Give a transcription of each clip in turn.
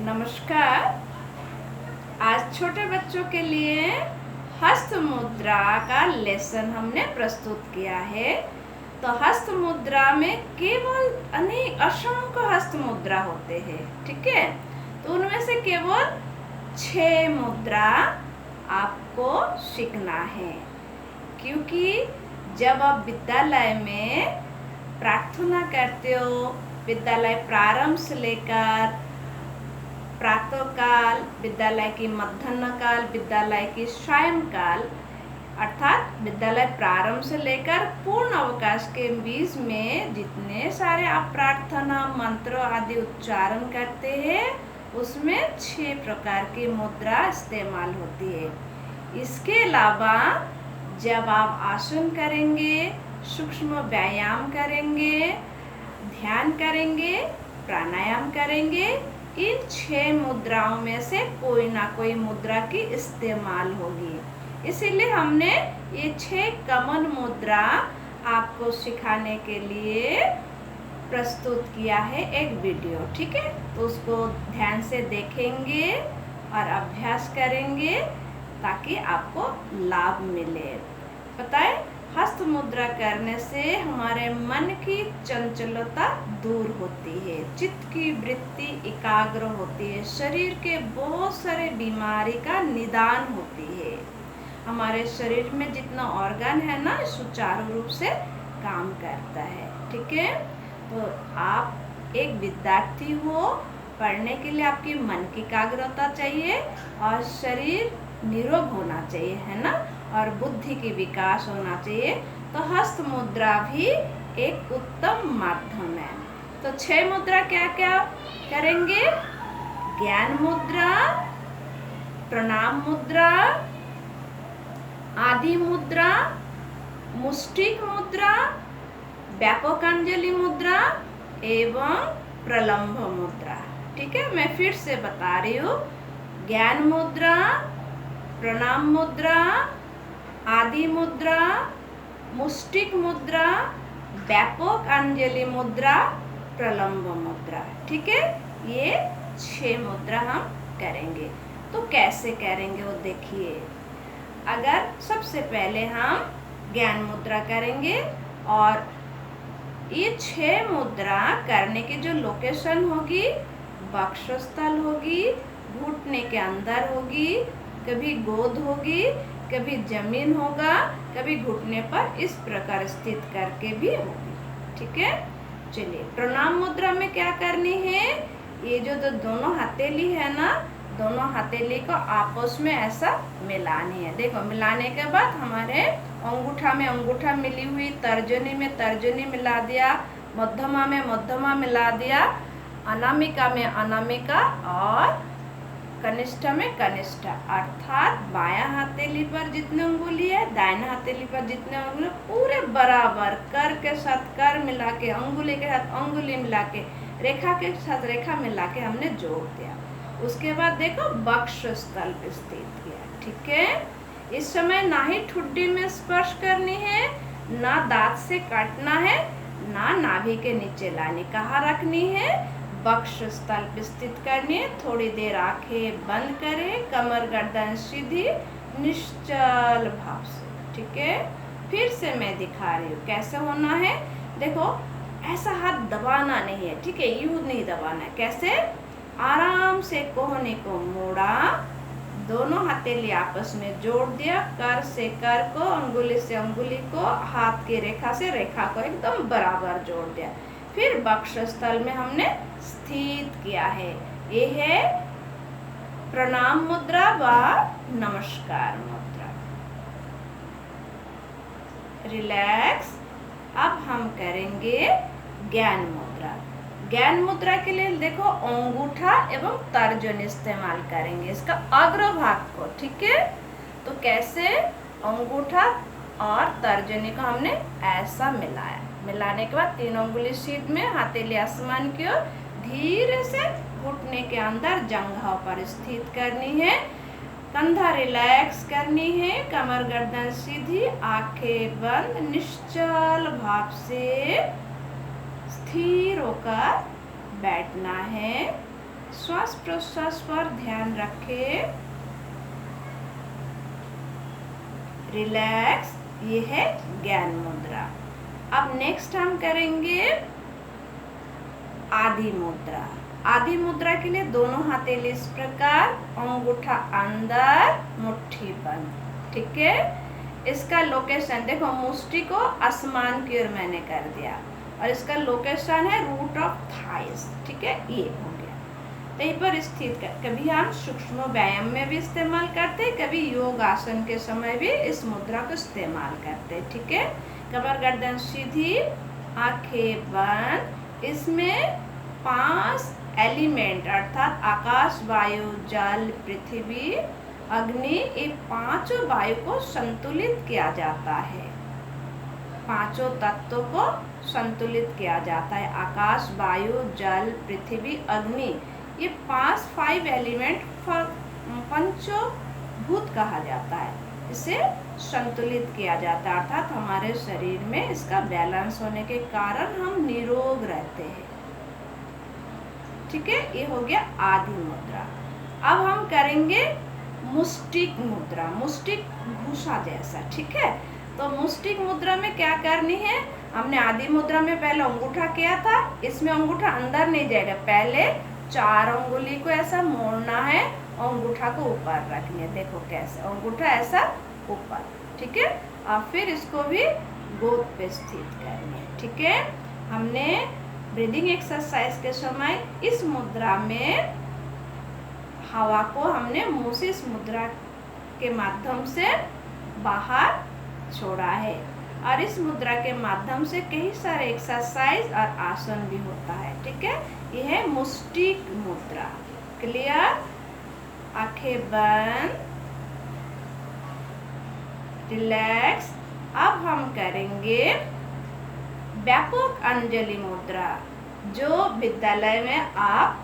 नमस्कार। आज छोटे बच्चों के लिए हस्त मुद्रा का लेसन हमने प्रस्तुत किया है। तो हस्त मुद्रा में केवल अनेक असंख्य हस्त मुद्रा होते हैं, ठीक है। तो उनमें से केवल 6 मुद्रा आपको सीखना है, क्योंकि जब आप विद्यालय में प्रार्थना करते हो, विद्यालय प्रारंभ से लेकर प्रातः काल, विद्यालय की मध्याह्न काल, विद्यालय की सायंकाल, अर्थात विद्यालय प्रारंभ से लेकर पूर्ण अवकाश के बीच में जितने सारे आप प्रार्थना मंत्र आदि उच्चारण करते हैं, उसमें 6 प्रकार की मुद्रा इस्तेमाल होती है। इसके अलावा जब आप आसन करेंगे, सूक्ष्म व्यायाम करेंगे, ध्यान करेंगे, प्राणायाम करेंगे, इन 6 मुद्राओं में से कोई ना कोई मुद्रा की इस्तेमाल होगी। इसीलिए हमने ये 6 कमन मुद्रा आपको सिखाने के लिए प्रस्तुत किया है एक वीडियो, ठीक है। तो उसको ध्यान से देखेंगे और अभ्यास करेंगे ताकि आपको लाभ मिले। पता है, हस्त मुद्रा करने से हमारे मन की चंचलता दूर होती है, चित्त की वृत्ति एकाग्र होती है, शरीर के बहुत सारे बीमारी का निदान होती है। हमारे शरीर में जितना ऑर्गन है ना, सुचारू रूप से काम करता है, ठीक है। तो आप एक विद्यार्थी हो, पढ़ने के लिए आपकी मन की एकाग्रता चाहिए और शरीर निरोग होना चाहिए, है ना, और बुद्धि की विकास होना चाहिए। तो हस्त मुद्रा भी एक उत्तम माध्यम है। तो 6 मुद्रा क्या क्या करेंगे? ज्ञान मुद्रा, प्रणाम मुद्रा, आदि मुद्रा, मुष्टिक मुद्रा, व्यापकांजलि मुद्रा एवं प्रलंब मुद्रा, ठीक है। मैं फिर से बता रही हूँ। ज्ञान मुद्रा, प्रणाम मुद्रा, आदि मुद्रा, मुष्टिक मुद्रा, व्यापक अंजलि मुद्रा, प्रलंब मुद्रा, ठीक है। ये 6 मुद्रा हम करेंगे। तो कैसे करेंगे वो देखिए। अगर सबसे पहले हम ज्ञान मुद्रा करेंगे, और ये 6 मुद्रा करने की जो लोकेशन होगी, वक्षस्थल होगी, घुटने के अंदर होगी, कभी गोद होगी, कभी जमीन होगा, कभी घुटने पर इस प्रकार स्थित करके भी होगी, ठीक है। चलिए, प्रणाम मुद्रा में क्या करनी है? ये जो दोनों हथेली है ना, दोनों हथेली को आपस में ऐसा मिलानी है। देखो, मिलाने के बाद हमारे अंगूठा में अंगूठा मिली हुई, तर्जनी में तर्जनी मिला दिया, मध्यमा में मध्यमा मिला दिया, अनामिका में अनामिका और कनिष्ठ में कनिष्ठ, अर्थात बायां हथेली पर जितने उंगली है, दाहिना हथेली पर जितने उंगली, पूरे बराबर कर के साथ कर मिला के, अंगुली के साथ अंगुली मिला के, रेखा के साथ रेखा मिला के हमने जोड़ दिया। उसके बाद देखो, वक्ष स्थल पे स्थित किया, ठीक है। इस समय ना ही ठुड्डी में स्पर्श करनी है, ना दांत से काटना है, ना नाभि के नीचे लानी। कहाँ रखनी है? वक्ष स्थल पे स्थित करनी है। थोड़ी देर आंखें बंद करें, कमर गर्दन सीधी, निश्चल भाव से, ठीक है। फिर से मैं दिखा रही हूँ कैसे होना है। देखो, ऐसा हाथ दबाना नहीं है, ठीक है, यूं नहीं दबाना है। कैसे? आराम से कोहनी को मोड़ा, दोनों हथेली आपस में जोड़ दिया, कर से कर को, अंगुली से अंगुली को, हाथ की रेखा से रेखा को एकदम बराबर जोड़ दिया। फिर वक्ष स्थल में हमने स्थित किया है। ये है प्रणाम मुद्रा व नमस्कार मुद्रा। रिलैक्स। अब हम करेंगे ज्ञान मुद्रा। ज्ञान मुद्रा के लिए देखो, अंगूठा एवं तर्जनी इस्तेमाल करेंगे, इसका अग्रभाग को, ठीक है। तो कैसे? अंगूठा और तर्जनी को हमने ऐसा मिलाया, मिलाने के बाद 3 उंगली सीध में, हथेली आसमान की ओर, धीरे से घुटने के अंदर जंघा पर स्थित करनी है। कंधा रिलैक्स करनी है, कमर गर्दन सीधी, आंखें बंद, निश्चल भाव से स्थिर होकर बैठना है। श्वास प्रश्वास पर ध्यान रखें, रिलैक्स। ये है ज्ञान मुद्रा। अब नेक्स्ट हम करेंगे आदि मुद्रा। आदि मुद्रा के लिए दोनों हथेली इस प्रकार, अंगूठा अंदर, मुट्ठी बंद। ठीक है, इसका लोकेशन देखो, मुष्टि को आसमान की ओर मैंने कर दिया और इसका लोकेशन है रूट ऑफ थाइस। ठीक है, ये हो गया, यहीं पर स्थित कर। कभी हम सूक्ष्म व्यायाम में भी इस्तेमाल करते हैं, कभी योग आसन के समय भी इस मुद्रा को इस्तेमाल करते हैं। ठीक है, कमर गर्दन सीधी, आंखें बंद। इसमें 5 एलिमेंट अर्थात आकाश, वायु, जल, पृथ्वी, अग्नि, ये 5 वायु को संतुलित किया जाता है। 5 तत्वों को संतुलित किया जाता है। आकाश, वायु, जल, पृथ्वी, अग्नि, ये 5 एलिमेंट पंचभूत कहा जाता है। इसे संतुलित किया जाता है, अर्थात हमारे शरीर में इसका बैलेंस होने के कारण हम निरोग रहते हैं। ठीक है, ये हो गया आदि मुद्रा। अब हम करेंगे मुष्टिक मुद्रा, मुष्टिक घुसा जैसा। ठीक है, तो मुष्टिक मुद्रा में क्या करनी है, हमने आदि मुद्रा में पहले अंगूठा किया था, इसमें अंगूठा अंदर नहीं जाएगा। पहले 4 अंगुली को ऐसा मोड़ना है, अंगूठा को ऊपर रखनी है। देखो कैसे, अंगूठा ऐसा ऊपर। ठीक है, और फिर इसको भी गोद पे स्थित करनी है। ठीक है, हमने ब्रीदिंग एक्सरसाइज के समय इस मुद्रा में हवा को हमने मुंह से इस मुद्रा के माध्यम से बाहर छोड़ा है, और इस मुद्रा के माध्यम से कई सारे एक्सरसाइज और आसन भी होता है। ठीक है, यह है मुष्टिक मुद्रा। क्लियर? आंखें बंद, रिलैक्स। अब हम करेंगे व्यापक अंजलि मुद्रा, जो विद्यालय में आप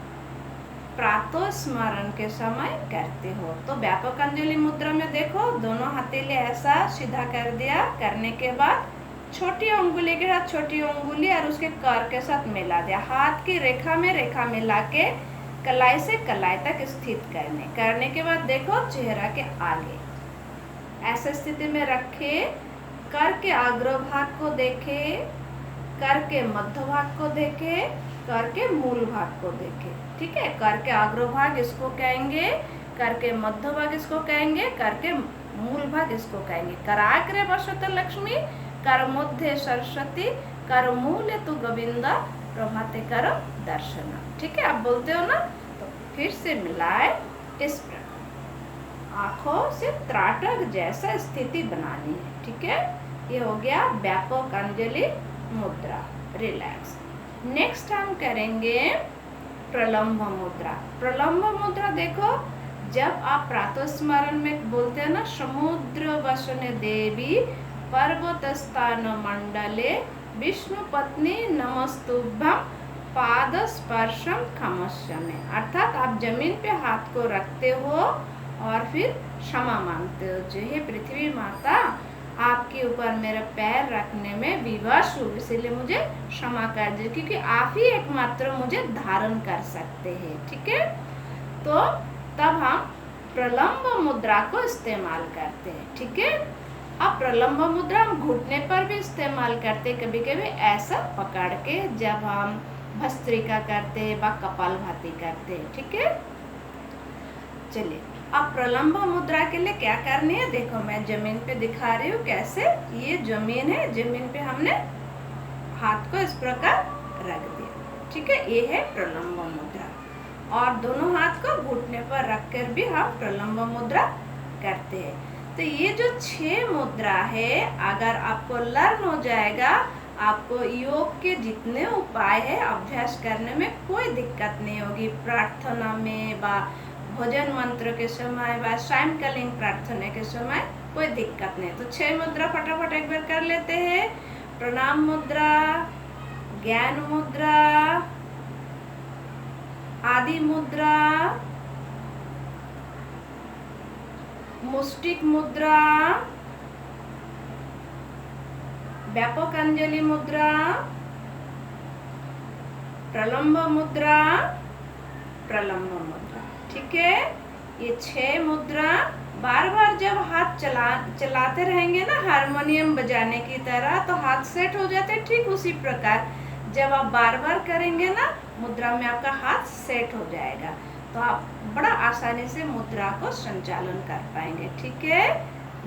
प्रातः स्मरण के समय करते हो। तो व्यापक अंजलि मुद्रा में देखो, दोनों हथेली ऐसा सीधा कर दिया, करने के बाद छोटी उंगली के साथ छोटी उंगली और उसके कर के साथ मिला दिया। हाथ की रेखा में रेखा मिला के कलाई से कलाई तक स्थित करने के बाद देखो चेहरा के आगे ऐसे स्थिति में रखे, कर के अग्रभाग को देखे, कर के मध्य भाग को देखे, कर के मूल भाग को देखे। ठीक है, कर के अग्रभाग इसको कहेंगे, कर के मध्य भाग इसको कहेंगे, कर के मूल भाग इसको कहेंगे। कराग्रे वसत लक्ष्मी, कर मध्य सरस्वती, कर मूले तु गोविंदा, प्रभाते कर दर्शन। ठीक है, आप बोलते हो ना, तो फिर से मिलाए इस प्रकार, आंखों से त्राटक जैसा स्थिति बनानी है। ठीक है, ये हो गया व्यापक अंजलि मुद्रा, रिलैक्स। नेक्स्ट हम करेंगे प्रलंब मुद्रा। प्रलंब मुद्रा देखो, जब आप प्रातः स्मरण में बोलते हैं ना, समुद्र वसने देवी पर्वत स्थान मंडले विष्णु पत्नी नमस्तुभ्यम पाद स्पर्शम खमस्यमे, अर्थात आप जमीन पे हाथ को रखते हो और फिर क्षमा मांगते हो, जो हे पृथ्वी माता, आपके ऊपर मेरा पैर रखने में विवश हूँ, इसीलिए मुझे क्षमा कर दीजिए, क्योंकि आप ही एकमात्र मुझे धारण कर सकते हैं। ठीक है, तो तब हम प्रलंब मुद्रा को इस्तेमाल करते हैं। ठीक है, अब प्रलंब मुद्रा हम घुटने पर भी इस्तेमाल करते हैं, कभी कभी ऐसा पकड़ के, जब हम भस्त्रिका करते हैं व कपालभाति करते हैं। ठीक है, चलिए अब प्रलंब मुद्रा के लिए क्या करनी है, देखो मैं जमीन पे दिखा रही हूँ कैसे। ये जमीन है, जमीन पे हमने हाथ को इस प्रकार रख दिया। ठीक है, ये है प्रलंब मुद्रा, और दोनों हाथ को घुटने पर रखकर भी हम प्रलंब मुद्रा करते हैं। तो ये जो 6 मुद्रा है, अगर आपको लर्न हो जाएगा, आपको योग के जितने उपाय है अभ्यास करने में कोई दिक्कत नहीं होगी। प्रार्थना में व भोजन मंत्र के समय व सायंकालीन प्रार्थना के समय कोई दिक्कत नहीं। तो 6 मुद्रा फटाफट एक बार कर लेते हैं। प्रणाम मुद्रा, ज्ञान मुद्रा, आदि मुद्रा, मुष्टिक मुद्रा, व्यापक अंजलि मुद्रा, प्रलंब मुद्रा, प्रलंब मुद्रा। ठीक है, ये 6 मुद्रा बार बार जब हाथ चलाते रहेंगे ना हारमोनियम बजाने की तरह, तो हाथ सेट हो जाते हैं। ठीक उसी प्रकार जब आप बार बार करेंगे ना मुद्रा में, आपका हाथ सेट हो जाएगा, तो आप बड़ा आसानी से मुद्रा को संचालन कर पाएंगे। ठीक है,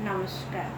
नमस्कार।